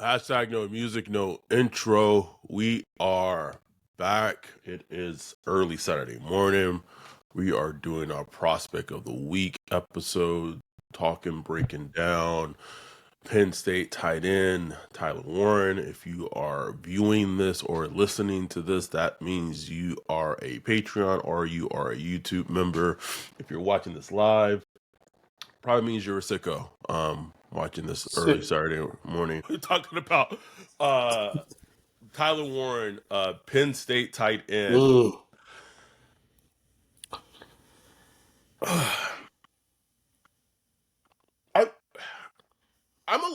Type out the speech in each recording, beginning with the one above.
Hashtag no music, no intro. We are back. It is early Saturday morning. We are doing our prospect of the week episode, talking, breaking down Penn State tight end Tyler Warren. If you are viewing this or listening to this, that means you are a Patreon or you are a YouTube member. If you're watching this live, probably means you're a sicko. Watching this early Sick. Saturday morning. We're talking about Tyler Warren, Penn State tight end. Ugh. I,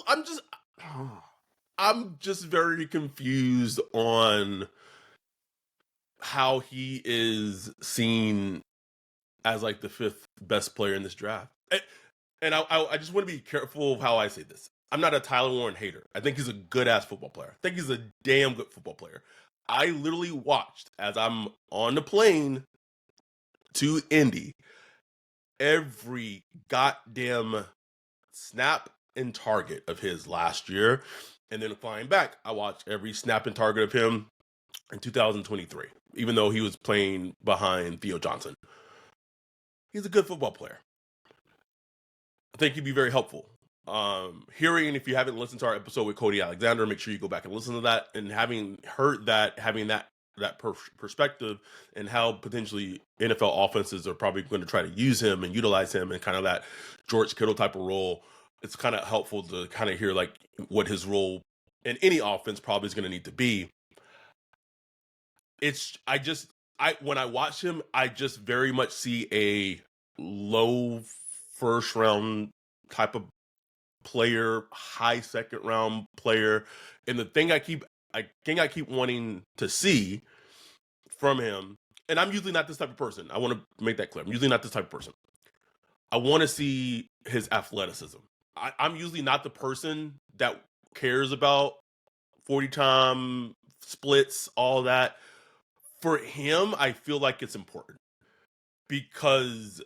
I'm just, I'm just very confused on how he is seen as like the fifth best player in this draft. And I just want to be careful of how I say this. I'm not a Tyler Warren hater. I think he's a good ass football player. I think he's a damn good football player. I literally watched as I'm on the plane to Indy every goddamn snap and target of his last year. And then flying back, I watched every snap and target of him in 2023, even though he was playing behind Theo Johnson. He's a good football player. I think he'd be very helpful. Hearing, if you haven't listened to our episode with Cody Alexander, make sure you go back and listen to that. And having heard that, having that perspective and how potentially NFL offenses are probably going to try to use him and utilize him in kind of that George Kittle type of role, it's kind of helpful to kind of hear like what his role in any offense probably is going to need to be. When I watch him, I just very much see a low first round type of player, high second round player. And the thing I keep wanting to see from him, and I'm usually not this type of person. I want to make that clear. I'm usually not this type of person. I want to see his athleticism. I'm usually not the person that cares about 40 time splits, all that. For him, I feel like it's important because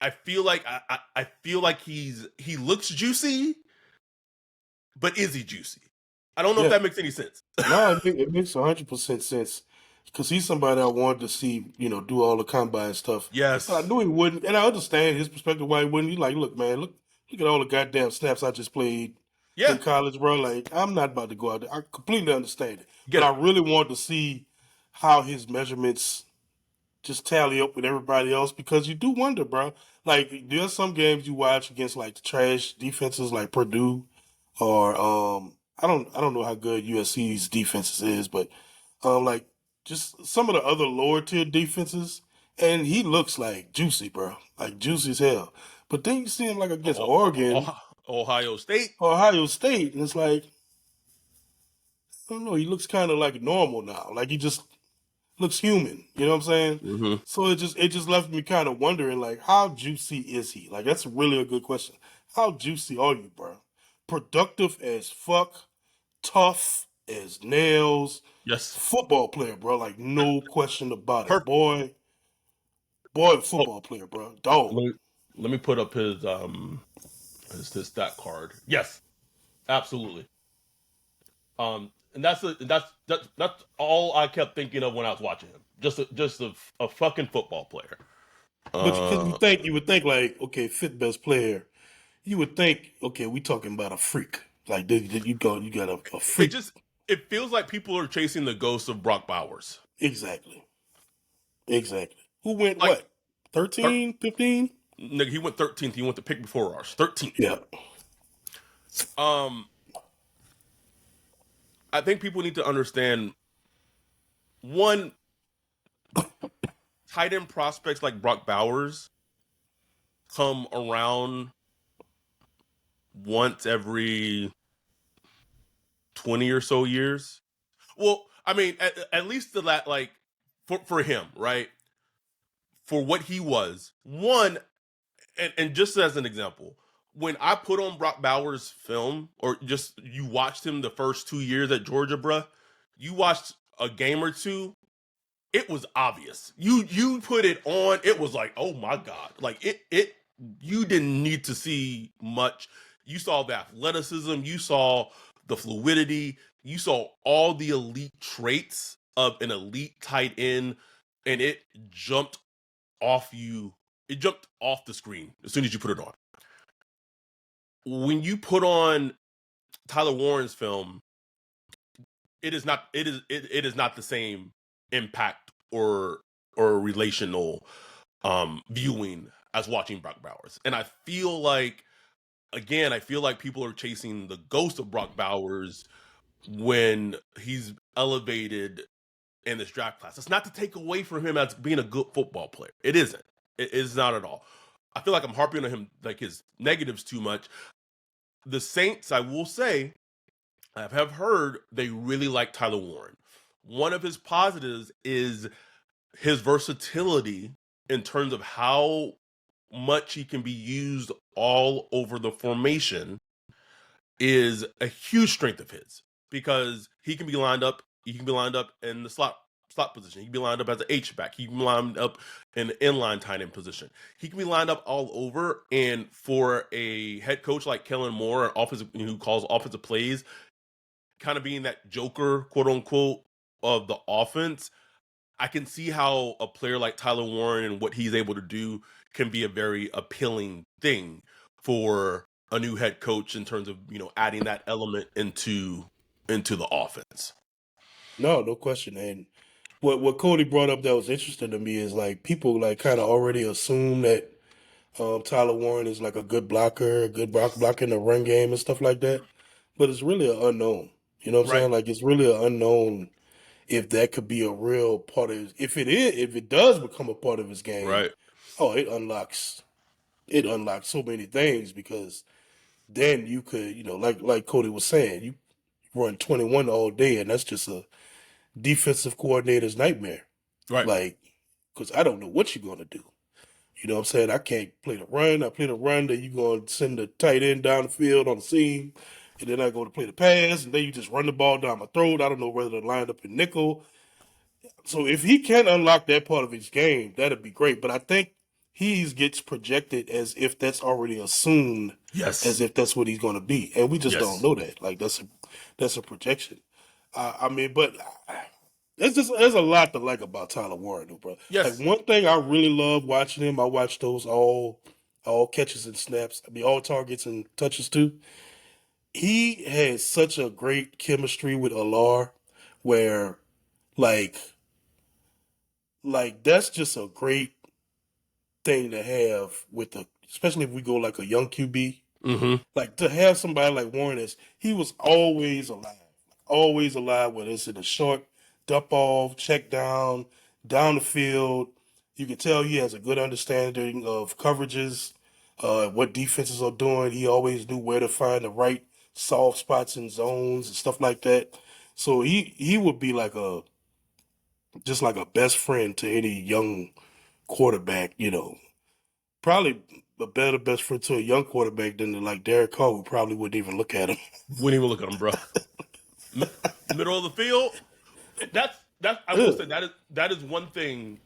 I feel like he looks juicy, but is he juicy? I don't know if Yeah. that makes any sense. No, it makes 100% sense because he's somebody I wanted to see, do all the combine stuff. But I Yes. knew he wouldn't, and I understand his perspective why he wouldn't. He's like, look, man, look at all the goddamn snaps I just played Yeah. in college, bro. Like, I'm not about to go out there. I completely understand it, but Get I it. really wanted to see how his measurements just tally up with everybody else because you do wonder, bro. Like, there's some games you watch against like the trash defenses like Purdue or I don't know how good USC's defenses is, but like just some of the other lower tier defenses, and he looks like juicy, bro, like juicy as hell. But then you see him like against Oregon, Ohio State. Ohio State, and it's like I don't know, he looks kind of like normal now, like he just looks human. You know what I'm saying? Mm-hmm. So it just left me kind of wondering like how juicy is he? Like that's really a good question. How juicy are you, bro? Productive as fuck, tough as nails, Yes. football player, bro. Like no question about it. Perfect. Boy, Oh, football player, bro. Dog. let me put up his stat card. Yes, absolutely. And that's all I kept thinking of when I was watching him. Just a fucking football player. But because Uh, you would think like, okay, fifth best player, you would think, okay, we talking about a freak. Like you got a it freak. just it feels like people are chasing the ghost of Brock Bowers. Exactly. Exactly. Who went Like what? 13, 15? nigga, he went 13th. He went the pick before ours. 13th. Yeah. Um, I think people need to understand one, tight end prospects like Brock Bowers come around once every 20 or so years. Well, I mean, at least like for him, right? For what he was, one, and just as an example, when I put on Brock Bowers film, or just you watched him the first 2 years at Georgia, bruh, you watched a game or two, it was obvious. You put it on, it was like, oh my God. Like it you didn't need to see much. You saw the athleticism, you saw the fluidity, you saw all the elite traits of an elite tight end, and it jumped off you. It jumped off the screen as soon as you put it on. When you put on Tyler Warren's film, it is not the same impact or relational viewing as watching Brock Bowers. And I feel like, again, I feel like people are chasing the ghost of Brock Bowers when he's elevated in this draft class. It's not to take away from him as being a good football player. It isn't. It is not at all. I feel like I'm harping on him, like his negatives too much. The Saints, I will say, I have heard they really like Tyler Warren. One of his positives is his versatility in terms of how much he can be used all over the formation is a huge strength of his, because he can be lined up. He can be lined up in the slot position. He can be lined up as an H back. He can be lined up in the inline tight end position. He can be lined up all over. And for a head coach like Kellen Moore, who calls offensive plays, kind of being that joker, quote unquote, of the offense, I can see how a player like Tyler Warren and what he's able to do can be a very appealing thing for a new head coach in terms of, adding that element into the offense. No question. And what Cody brought up that was interesting to me is like people like kind of already assume that Tyler Warren is like a good blocker, a good blocker in the run game and stuff like that. But it's really an unknown. You know what I'm Right, saying? Like it's really an unknown if that could be a real part of his, if it does become a part of his game. right, Oh, it unlocks so many things because then you could, like Cody was saying, you run 21 all day and that's just a defensive coordinator's nightmare. right. Like, because I don't know what you're gonna do. You know what I'm saying? I can't play the run. I play the run, then you're going to send the tight end down the field on the seam. And then I go to play the pass, and then you just run the ball down my throat. I don't know whether to line up in nickel. So if he can unlock that part of his game, that'd be great. But I think he gets projected as if that's already assumed, as Yes, if that's what he's going to be. And we just don't yes, know that. Like, that's a projection. I mean, but there's a lot to like about Tyler Warren, though, bro. Like yes. one thing I really love watching him, I watch those all catches and snaps. I mean, all targets and touches too. He has such a great chemistry with Alar, where like that's just a great thing to have with the, especially if we go like a young QB. Mm-hmm. Like to have somebody like Warren is, he was always alive, whether it's in a short dump off, check down the field. You can tell he has a good understanding of coverages, what defenses are doing. He always knew where to find the right soft spots and zones and stuff like that. So he would be like just like a best friend to any young quarterback, probably a better best friend to a young quarterback than like Derek Carr, who probably wouldn't even look at him. Wouldn't even look at him, bro. Middle of the field. That's. I will say Ugh. that is one thing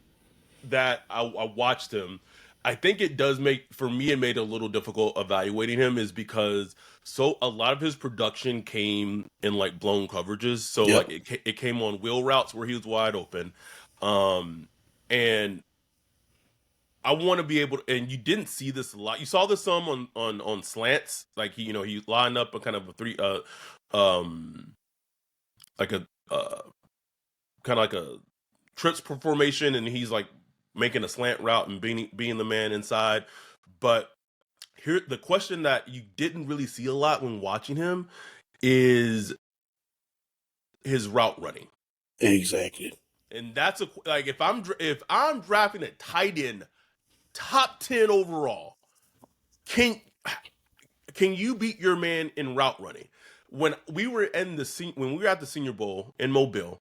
that I watched him. I think it does make, for me, it made it a little difficult evaluating him, is because so a lot of his production came in like blown coverages. So like Yep. it came on wheel routes where he was wide open, um, and I want to be able to. And you didn't see this a lot. You saw this some on slants, like he lined up a kind of a three um like a kind of like a trips formation, and he's like making a slant route and being the man inside. But here, the question that you didn't really see a lot when watching him is his route running, Exactly. and that's like if I'm drafting a tight end top 10 overall, can can you beat your man in route running? When we were at the Senior Bowl in Mobile,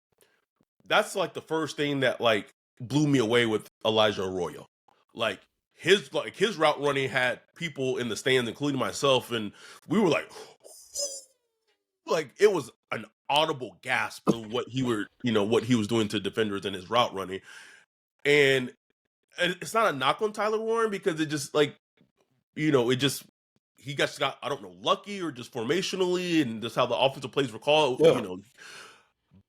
that's like the first thing that like blew me away with Elijah Arroyo. Like his route running had people in the stands, including myself, and we were like it was an audible gasp of what he was doing to defenders in his route running. And it's not a knock on Tyler Warren, because it just like it just he got I don't know, lucky or just formationally and just how the offensive plays were called, Yeah.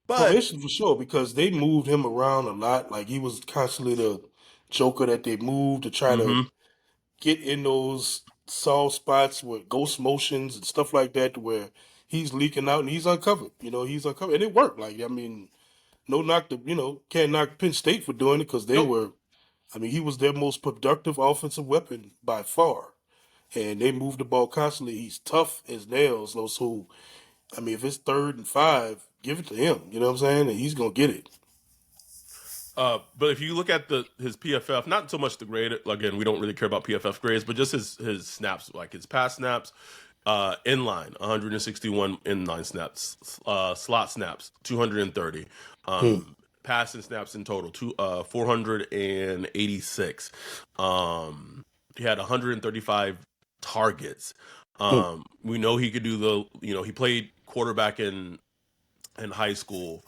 But Formation for sure, because they moved him around a lot. Like he was constantly the joker that they moved to try to hmm get in those soft spots with ghost motions and stuff like that, to where he's leaking out and he's uncovered. He's uncovered, and it worked. Like, I mean, no knock to can't knock Penn State for doing it, because they nope. were. I mean, he was their most productive offensive weapon by far, and they moved the ball constantly. He's tough as nails. So, I mean, if it's 3rd and 5, give it to him. You know what I'm saying? And he's gonna get it. But if you look at his PFF, not so much the grade. Again, we don't really care about PFF grades, but just his snaps, like his pass snaps, inline 161 inline snaps, slot snaps 230, Hmm. passing snaps in total 486. He had 135 targets. Hmm. We know he could do he played quarterback in high school.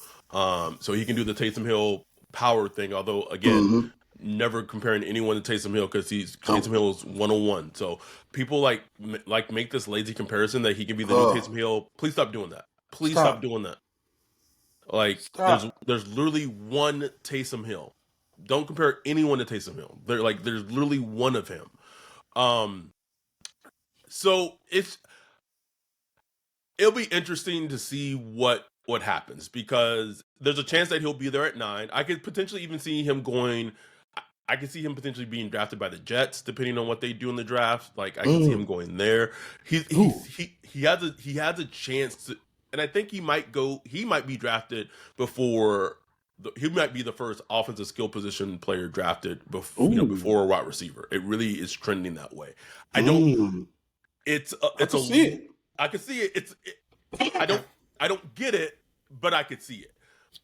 So he can do the Taysom Hill power thing. Although again, Mm-hmm. never comparing anyone to Taysom Hill because Taysom Oh, Hill is 101. So people like make this lazy comparison that he can be the new oh, Taysom Hill. Please stop doing that. Please stop stop, doing that. Like there's stop. there's literally one Taysom Hill. Don't compare anyone to Taysom Hill. There's literally one of him. Um, so it'll be interesting to see what happens because there's a chance that he'll be there at 9. I could potentially even see him going. I could see him potentially being drafted by the Jets, depending on what they do in the draft. Like I could see him Mm. going there. Ooh. He has a chance to, and I think he might go. He might be drafted before. He might be the first offensive skill position player drafted Ooh. before a wide receiver. It really is trending that way. I don't. Mm. It's I it's can a. see it. I can see it. I don't I don't get it, but I could see it.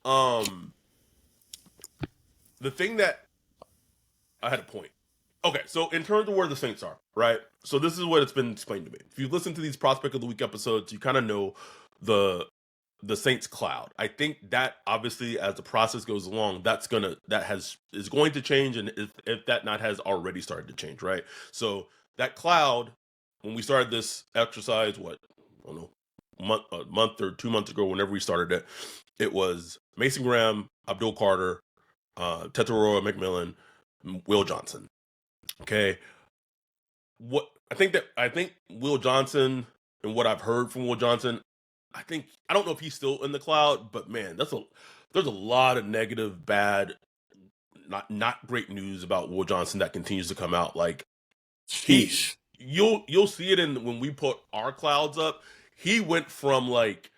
Um, the thing that I had a point. Okay, so in terms of where the Saints are, right? So this is what it's been explained to me. If you listen to these Prospect of the Week episodes, you kind of know the the Saints cloud. I think that obviously as the process goes along, is going to change, and if that not has already started to change, right? So that cloud, when we started this exercise, what I don't know, a month or 2 months ago, whenever we started it, it was Mason Graham, Abdul Carter, Tetairoa McMillan, Will Johnson. Okay, I think Will Johnson and what I've heard from Will Johnson, I don't know if he's still in the cloud, but man, there's a lot of negative, bad, not great news about Will Johnson that continues to come out. Like he Sheesh. you'll see it in when we put our clouds up. He went from like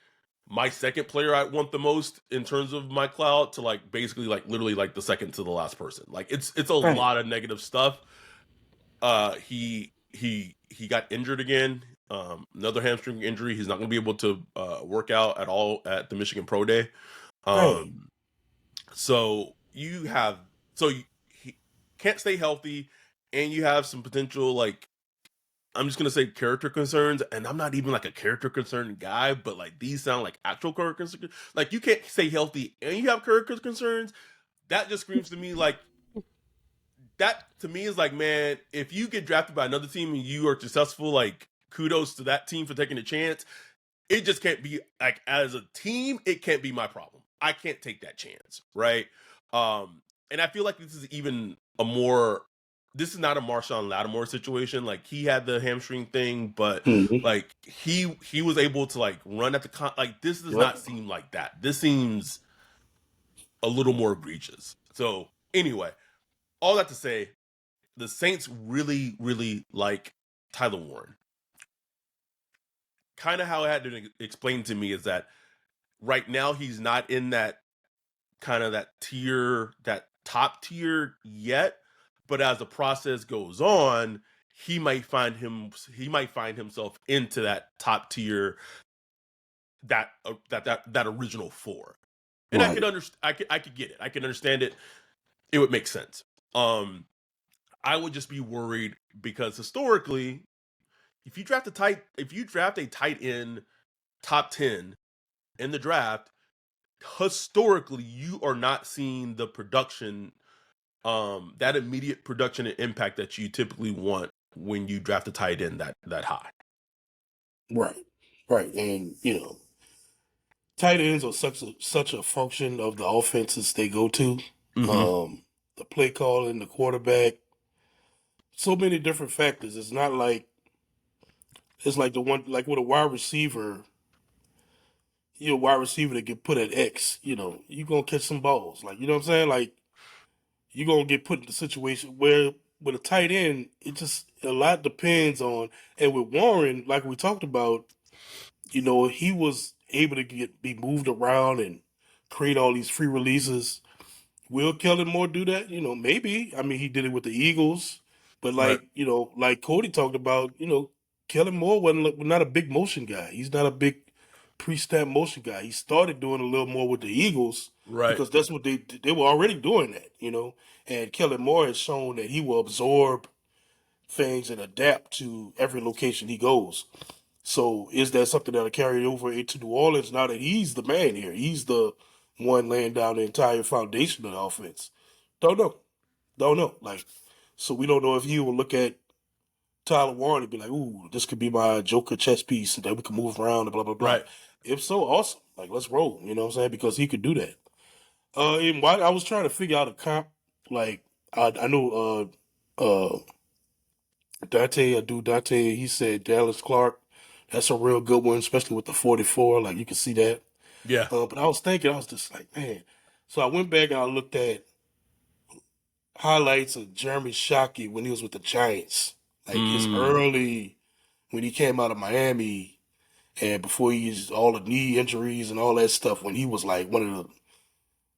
my second player I want the most in terms of my cloud to like basically like literally like the second to the last person. Like it's a Dang. lot of negative stuff. He got injured again. Another hamstring injury. He's not going to be able to work out at all at the Michigan Pro Day. Dang. Um, so you have he can't stay healthy, and you have some potential like I'm just gonna say character concerns, and I'm not even like a character concern guy, but like these sound like actual character concerns. Like you can't stay healthy and you have character concerns. That just screams to me like that to me is like, man, if you get drafted by another team and you are successful, like kudos to that team for taking a chance. It just can't be like as a team, it can't be my problem. I can't take that chance, right? And I feel like this is not a Marshawn Lattimore situation. Like he had the hamstring thing, but Mm-hmm. like he was able to like run at like this does not Yep. seem like that. This seems a little more egregious. So anyway, all that to say, the Saints really, really like Tyler Warren. Kind of how I had to explain to me is that right now he's not in that kind of that top tier yet, but as the process goes on, he might find himself into that top tier that original 4. And I could Right. understand I could get it. I can understand it. It would make sense. Um I would just be worried because historically, if you draft a tight end top 10 in the draft, historically you are not seeing the production, that immediate production and impact that you typically want when you draft a tight end that high. Right, right, and tight ends are such a function of the offenses they go to. Mm-hmm. Um, the play calling, the quarterback, so many different factors. It's like the one like with a wide receiver. Wide receiver that get put at X. You gonna catch some balls. Like you know what I'm saying. Like you gonna get put in the situation where with a tight end, it just a lot depends on. And with Warren, like we talked about, he was able to be moved around and create all these free releases. Will Kellen Moore do that? Maybe. I mean, he did it with the Eagles, but Right. like Cody talked about, Kellen Moore wasn't not a big motion guy. He's not a big pre-snap motion guy. He started doing a little more with the Eagles Right. because that's what they were already doing that. And Kellen Moore has shown that he will absorb things and adapt to every location he goes. So is that something that'll carry over into New Orleans now that he's the man here? He's the one laying down the entire foundation of the offense. Don't know. Don't know. Like, so we don't know if he will look at Tyler Warren and be like, ooh, this could be my Joker chess piece and then we can move around and blah, blah, blah. Right. If so, awesome. Like, let's roll. You know what I'm saying? Because he could do that. And why I was trying to figure out a comp, like, I know Dante, he said Dallas Clark. That's a real good one, especially with the 44. Like, you can see that. Yeah. But I was thinking, I was just like, man. So I went back and I looked at highlights of Jeremy Shockey when he was with the Giants. Like, his Mm. early, when he came out of Miami and before he used all the knee injuries and all that stuff, when he was like one of the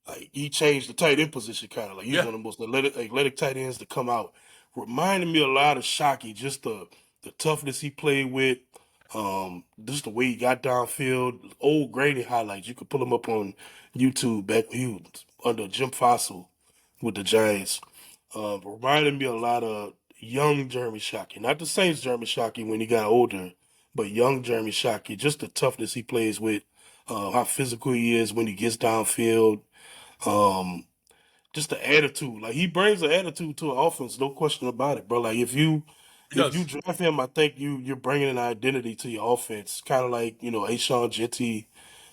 like he changed the tight end position kind of like he was Yeah. one of the most athletic tight ends to come out. Reminded me a lot of Shockey, just the toughness he played with, just the way he got downfield. Old grainy highlights. You could pull him up on YouTube back when he was under Jim Fossil with the Giants. Reminded me a lot of young Jeremy Shockey, not the Saints Jeremy Shockey when he got older, but young Jeremy Shockey. Just the toughness he plays with, how physical he is when he gets downfield. Um, just the attitude. Like he brings an attitude to an offense, no question about it, bro. Like He if you does. draft him, I think you're bringing an identity to your offense, kind of like Ashawn Jetty.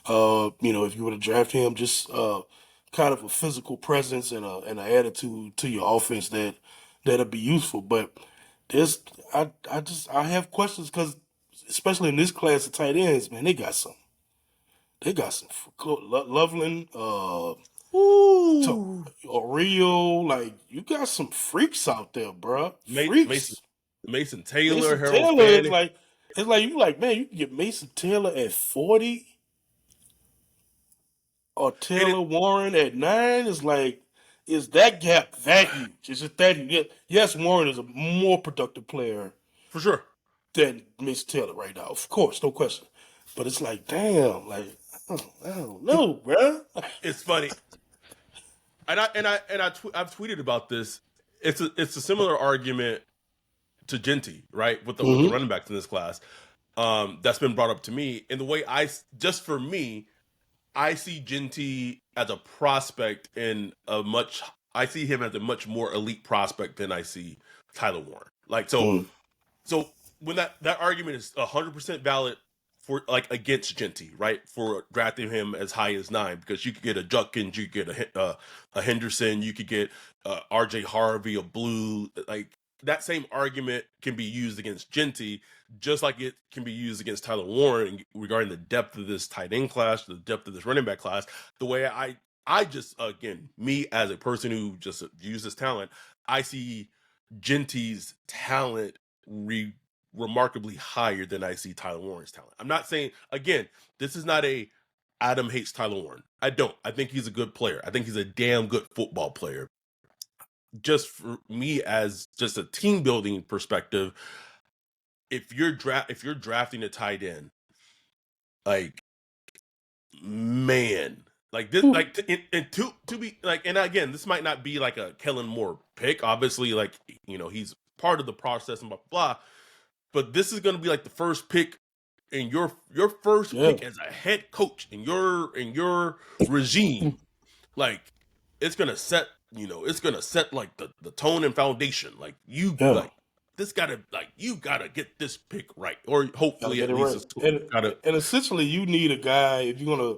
If you were to draft him, just kind of a physical presence and an attitude to your offense that'll be useful. But there's I have questions because especially in this class of tight ends, man, they got some Loveland, to Ooh. Oreo, like you got some freaks out there, bruh. Mason Freaks. Mason Taylor, Mason Harold Taylor is Fanning. like it's like you like, man, you can get Mason Taylor at 40 or And it Taylor Warren at 9. Is like is that gap that huge? Is it that huge? Yes, Warren is a more productive player for sure. than Mason Taylor right now. Of course, no question. But it's like, damn, like I don't know, bruh. It's funny. I've tweeted about this. It's a similar argument to Genty, right? With the Mm-hmm. running backs in this class. That's been brought up to me. And the way just for me, I see Genty as a prospect in a much I see him as a much more elite prospect than I see Tyler Warren. Like so when that argument is 100% valid for like against Genty, right? For drafting him as high as 9 because you could get a Judkins, you could get a Henderson, you could get R.J. Harvey, a Blue. Like that same argument can be used against Genty, just like it can be used against Tyler Warren regarding the depth of this tight end class, the depth of this running back class. The way I just again me as a person who just uses talent, I see Genty's talent remarkably higher than I see Tyler Warren's talent. I'm not saying again, this is not a Adam hates Tyler Warren. I don't. I think he's a good player. I think he's a damn good football player. Just for me as just a team building perspective, if you're drafting a tight end, like man, like this, like and to be like, and again, this might not be like a Kellen Moore pick. Obviously, like he's part of the process and blah blah. Blah. But this is going to be like the first pick in your first Yeah. pick as a head coach in your regime. Like it's gonna set it's gonna set like the tone and foundation. Like you Yeah. like this gotta like you gotta get this pick right, or Gotta hopefully get at it least right. a score. Gotta And essentially, you need a guy if you're gonna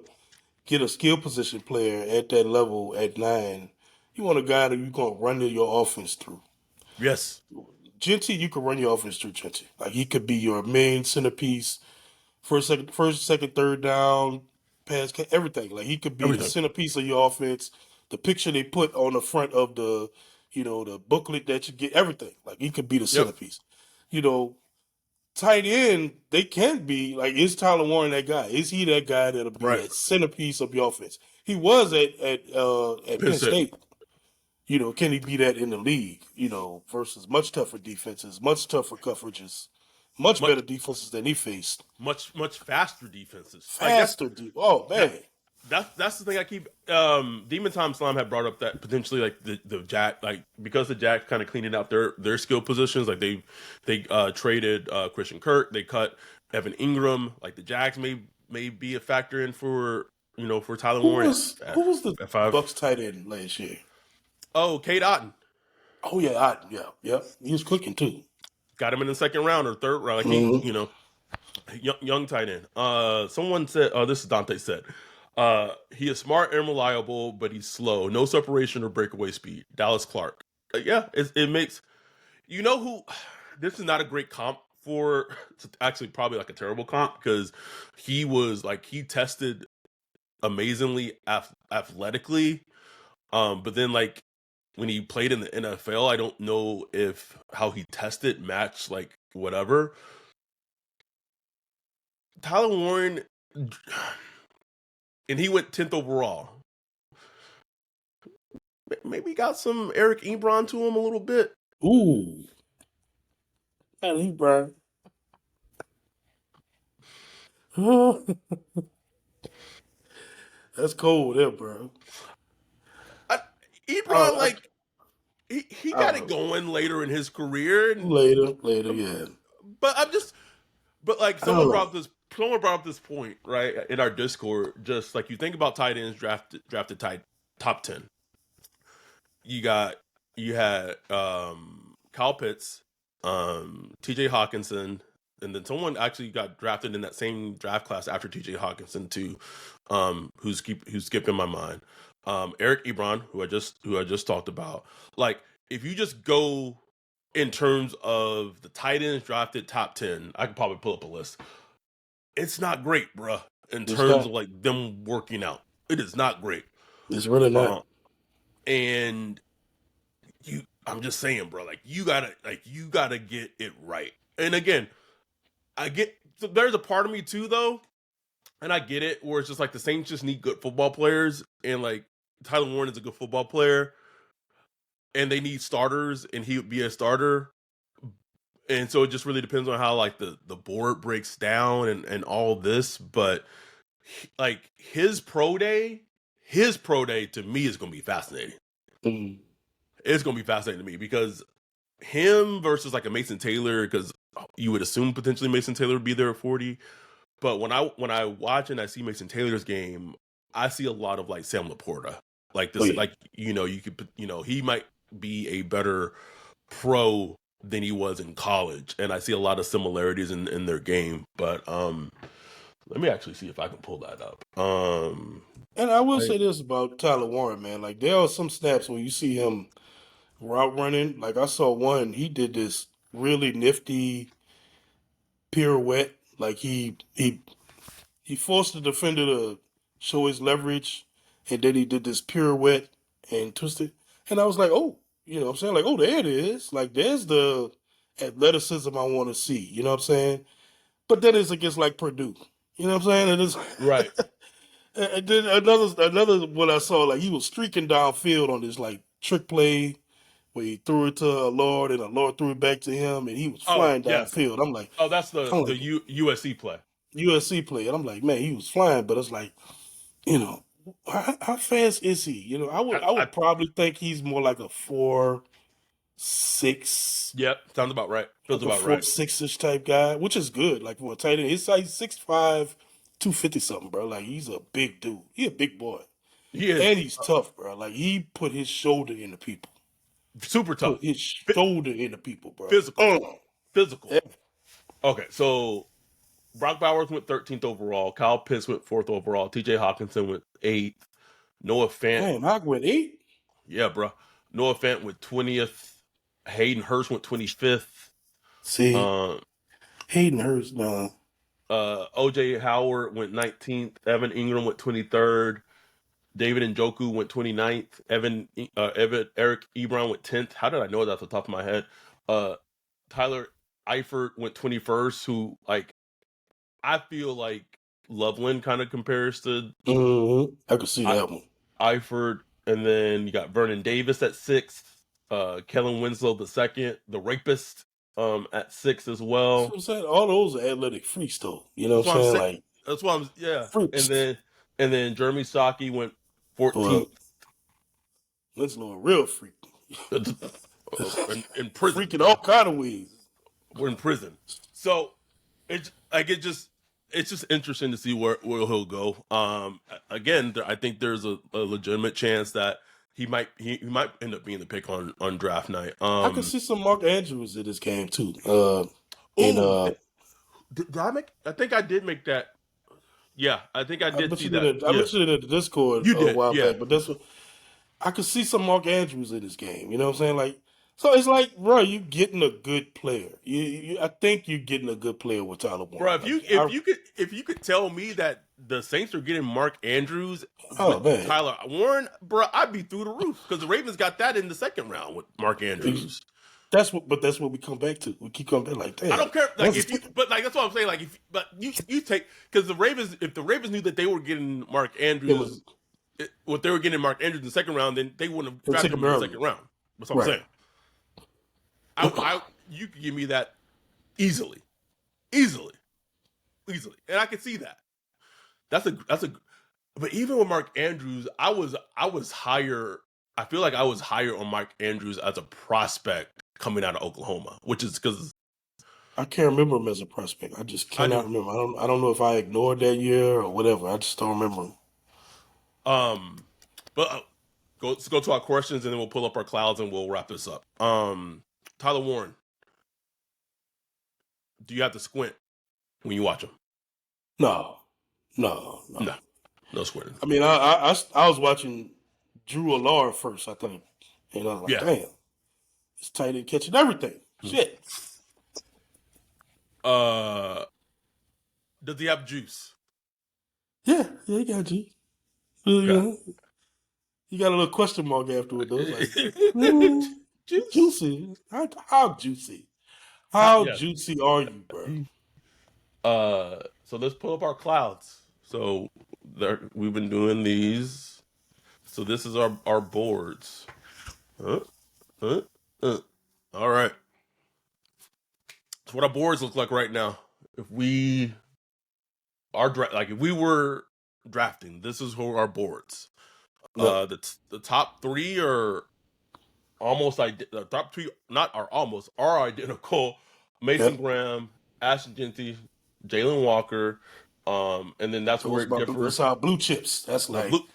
get a skill position player at that level at 9. You want a guy that you're gonna run your offense through. yes, Genty, you can run your offense through Genty. Like he could be your main centerpiece, first, second, third down, everything. Like he could be the everything. centerpiece of your offense. The picture they put on the front of the booklet that you get, everything. Like he could be the Yep, centerpiece. You know, tight end, they can be like, is Tyler Warren that guy? Is he that guy that'll be right. that centerpiece of your offense? He was at Penn Penn State. State. Can he be that in the league? Versus much tougher defenses, much tougher coverages, much better Much defenses than he faced. much faster defenses. Like Faster deep. Oh that man. that's the thing I keep Demon Time Slime had brought up that potentially like the Jack like because the Jack kind of cleaning out their skill positions, like they traded Christian Kirk, they cut Evan Ingram, like the Jacks may be a factor in for for Tyler Who Warren was who was the at five. Bucks tight end last year? Oh, Kate Otten Oh yeah, yeah. He was cooking too. got him in the second round or third round, like he Hmm. young tight end. Someone said, this is Dante said, he is smart and reliable, but he's slow. No separation or breakaway speed. Dallas Clark. Yeah, it makes who. This is not a great comp for. It's actually probably like a terrible comp because he tested amazingly athletically, but then like when he played in the NFL, I don't know if how he tested matched like whatever. Tyler Warren, and he went 10th overall. Maybe got some Eric Ebron to him a little bit. Ooh, man, he bro. That's cold there, bro. I, I, Ebron, I, like he I don't got it know. going later in his career, and Later, yeah. but I'm just, but like I don't know. someone brought up this point right in our Discord. Just like you think about tight ends drafted top 10. You had Kyle Pitts, T.J. Hawkinson, and then someone actually got drafted in that same draft class after T.J. Hawkinson too, who's skipping my mind. Eric Ebron, who I just talked about. Like if you just go in terms of the tight ends drafted top 10, I could probably pull up a list. It's not great, bruh, in It's terms not. of like them working out. It is not great. It's really not. Uh, and I'm just saying, bro, like you gotta get it right. And again, I get so there's a part of me too though, and I get it where it's just like the Saints just need good football players, and like Tyler Warren is a good football player, and they need starters, and he would be a starter. And so it just really depends on how like the board breaks down and all this. But like his pro day to me is gonna be fascinating. Mm. It's gonna be fascinating to me because him versus like a Mason Taylor, because you would assume potentially Mason Taylor would be there at 40. But when I watch and I see Mason Taylor's game, I see a lot of like Sam Laporta. Like Oh this, yeah. like you could he might be a better pro than he was in college, and I see a lot of similarities in their game. But let me actually see if I can pull that up. And I will I, say this about Tyler Warren, man. Like there are some snaps when you see him route running. Like I saw one, he did this really nifty pirouette. Like he forced the defender to show his leverage, and then he did this pirouette and twisted. And I was like, oh, what I'm saying? Like, oh, there it is. Like, there's the athleticism I want to see. You know what I'm saying? But then it's against like Purdue. You know what I'm saying? And it's right. and then another one I saw, like he was streaking downfield on this like trick play where he threw it to a Lord and a Lord threw it back to him and he was Oh flying yes. downfield. Oh, that's I'm the like USC play. USC play, and I'm like, man, he was flying, but it's like, you know, how fast is he? I would I, I I would probably think he's more like a 4.6, Yep, sounds about right. Feels like a about four right. six ish type guy, which is good. Like for a tight end, he's like 6'5", 250 something, bro. Like he's a big dude. He a big boy, He is. and he's tough, bro. Like he put his shoulder into people. super Put tough, his shoulder into people, bro. physical, physical. Yeah. Okay, so Brock Bowers went 13th overall. Kyle Pitts went 4th overall. T.J. Hawkinson went 8th. Noah Fant, Damn, I went 8. yeah, bro. Noah Fant went 20th. Hayden Hurst went 25th. See, Um, Hayden Hurst, nah. OJ Howard went 19th. Evan Ingram went 23rd. David Njoku went 29th. Eric Ebron went 10th. How did I know that off the top of my head? Uh, Tyler Eifert went 21st, who, like, I feel like Loveland kind of compares to I could see I- that one. Eifert. And then you got Vernon Davis at 6th. Kellen Winslow the second, the rapist, at 6th as So well. I'm saying all those are athletic freaks, though. You know That's what what I'm I'm saying? saying. Like That's why I'm, yeah. And freaks. then Jeremy Saki went Well, 14th. Winslow a real freak. In prison, Freaking bro. all kind of ways. We're in prison. So it's just interesting to see where he'll go. Again, I think there's a legitimate chance that he might end up being the pick on draft night. I could see some Mark Andrews in this game too. And Oh, did I make? I think I did make that. Yeah, I think I I did see mentioned it. that. I Yeah, mentioned it in the Discord you a did. while Yeah, back, but that's what I could see some Mark Andrews in this game. You know what I'm saying? Like, so it's like, bro, you getting a good player. I think you're getting a good player with Tyler bro. Warren. If Like, you if you could if you could tell me that the Saints are getting Mark Andrews oh with man, Tyler Warren, bro, I'd be through the roof because the Ravens got that in the second round with Mark Andrews. that's what we come back to. We keep coming back like, I damn, don't care, like that's if you, but like that's what I'm saying. Like but you take because the Ravens, if the Ravens knew that they were getting Mark it was Andrews, what they were getting Mark Andrews in the second round, then they wouldn't have they'll take drafted him him in the early, second round. That's what I'm right? saying. I you could give me that easily, easily, easily, and I could see that. That's a. But even with Mark Andrews, I was higher. I feel like I was higher on Mark Andrews as a prospect coming out of Oklahoma, which is because I can't remember him as a prospect. I just I cannot do. remember. I don't know if I ignored that year or whatever. I just don't remember him. But let's go to our questions and then we'll pull up our clouds and we'll wrap this up. Tyler Warren, do you have to squint when you watch him? No, no, no. No, no squinting. I mean, I was watching Drew Allard first, I think, and I was like, Yeah. damn, this tight end catching everything. Shit. Uh, does he have juice? Yeah, he got you. Okay. You got a little question mark after it though. It's like, mm, Juice. juicy. How juicy? How Yeah. juicy are you, bro? So let's pull up our clouds. So we've been doing these. So this is our boards. Huh? Huh? All right. So what our boards look like right now. If we are if we were drafting, this is who our boards. No, The top three are almost the top three not are almost are identical. Mason yep. Graham, Ashton Genty, Jalen Walker, and then that's where Those it those differs. are blue chips. That's The like, blue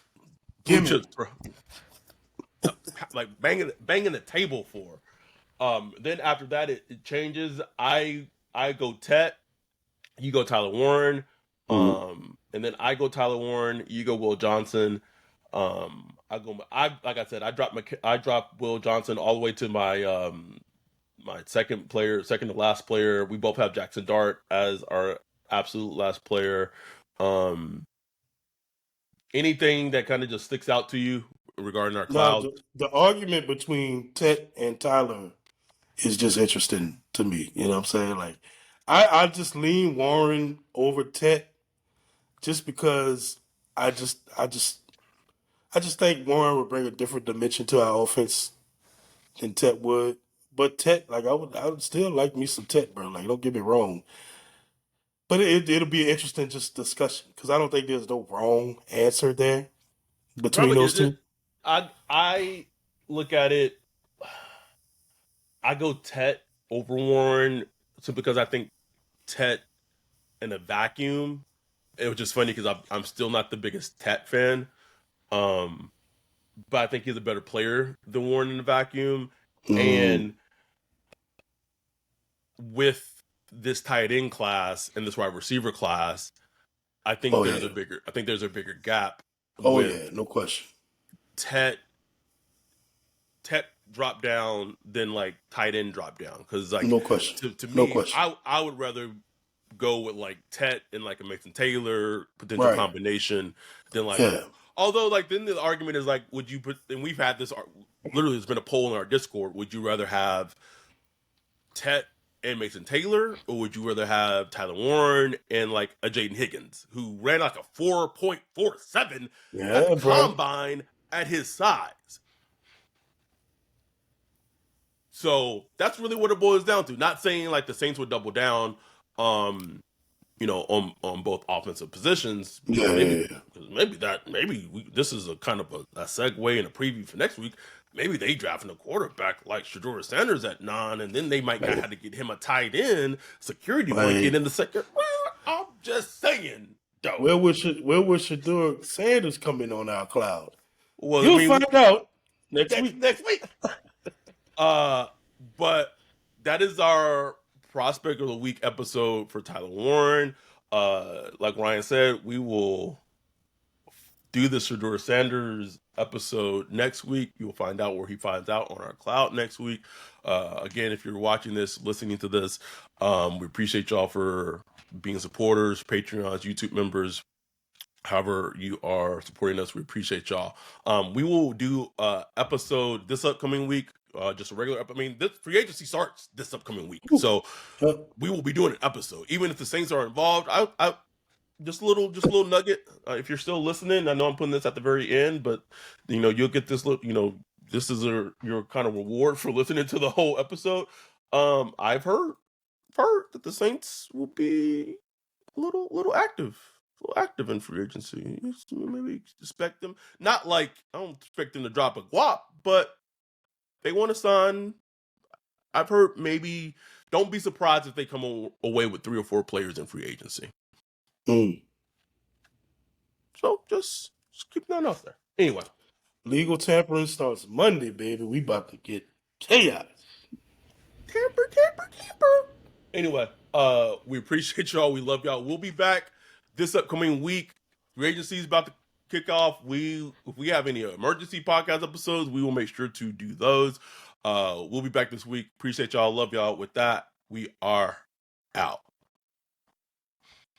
gimme. chips, bro. Like banging the table for. Then after that it changes. I go Tet, you go Tyler Warren, Mm-hmm. and then I go Tyler Warren, you go Will Johnson. I like I said, I dropped Will Johnson all the way to my second to last player. We both have Jackson Dart as our absolute last player. Um, Anything that kind of just sticks out to you regarding our No, cloud? the argument between Tet and Tyler is just interesting to me. You know what I'm saying? Like, I just lean Warren over Tet just because I just think Warren would bring a different dimension to our offense than Tet would. But Tet, like I would still like me some Tet, bro. Like, don't get me wrong. But it'll be an interesting just discussion because I don't think there's no wrong answer there between Really, those is it? two. I look at it. I go Tet over Warren, so because I think Tet in a vacuum. It was just funny because I'm still not the biggest Tet fan, um, but I think he's a better player than Warren in a vacuum. And with this tight end class and this wide receiver class, I think there's a bigger gap Oh with yeah, no question. Tet drop down than like tight end drop down, because like No question. to No me, question. I would rather go with like Tet and like a Mason Taylor potential Right. combination than like Yeah. although like then the argument is like, would you put, and we've had this literally, there's been a poll in our Discord, would you rather have Tet and Mason Taylor, or would you rather have Tyler Warren and like a Jaden Higgins who ran like a 4.47 at the Yeah, bro. combine at his size? So that's really what it boils down to. Not saying like the Saints would double down, um, on both offensive positions, because Yeah. this is a kind of a segue and a preview for next week. Maybe they drafting a quarterback like Shedeur Sanders at 9, and then they might not Man. have to get him a tight end security blanket Man. in the second. Well, I'm just saying, though. Where would Shedeur Sanders come in on our cloud? Well, I You'll mean, find out next week. next week. But that is our prospect of the week episode for Tyler Warren. Like Ryan said, we will do the Shedeur Sanders episode next week. You will find out where he finds out on our cloud next week. Again, if you're watching this, listening to this, we appreciate y'all for being supporters, Patreons, YouTube members. However you are supporting us, we appreciate y'all. We will do episode this upcoming week, just a regular. I mean, this free agency starts this upcoming week, so we will be doing an episode, even if the Saints are involved. I just a little nugget. If you're still listening, I know I'm putting this at the very end, but you'll get this. This is your kind of reward for listening to the whole episode. I've heard that the Saints will be a little active in free agency. Maybe expect them. Not like I don't expect them to drop a guap, but they want to sign. I've heard maybe. Don't be surprised if they come away with 3 or 4 players in free agency. So just keep that out there. Anyway, legal tampering starts Monday, baby. We about to get chaos. Tamper. Anyway, we appreciate y'all. We love y'all. We'll be back this upcoming week. Free agency is about to kick off. If we have any emergency podcast episodes, we will make sure to do those. We'll be back this week. Appreciate y'all. Love y'all. With that, we are out.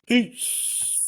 Peace.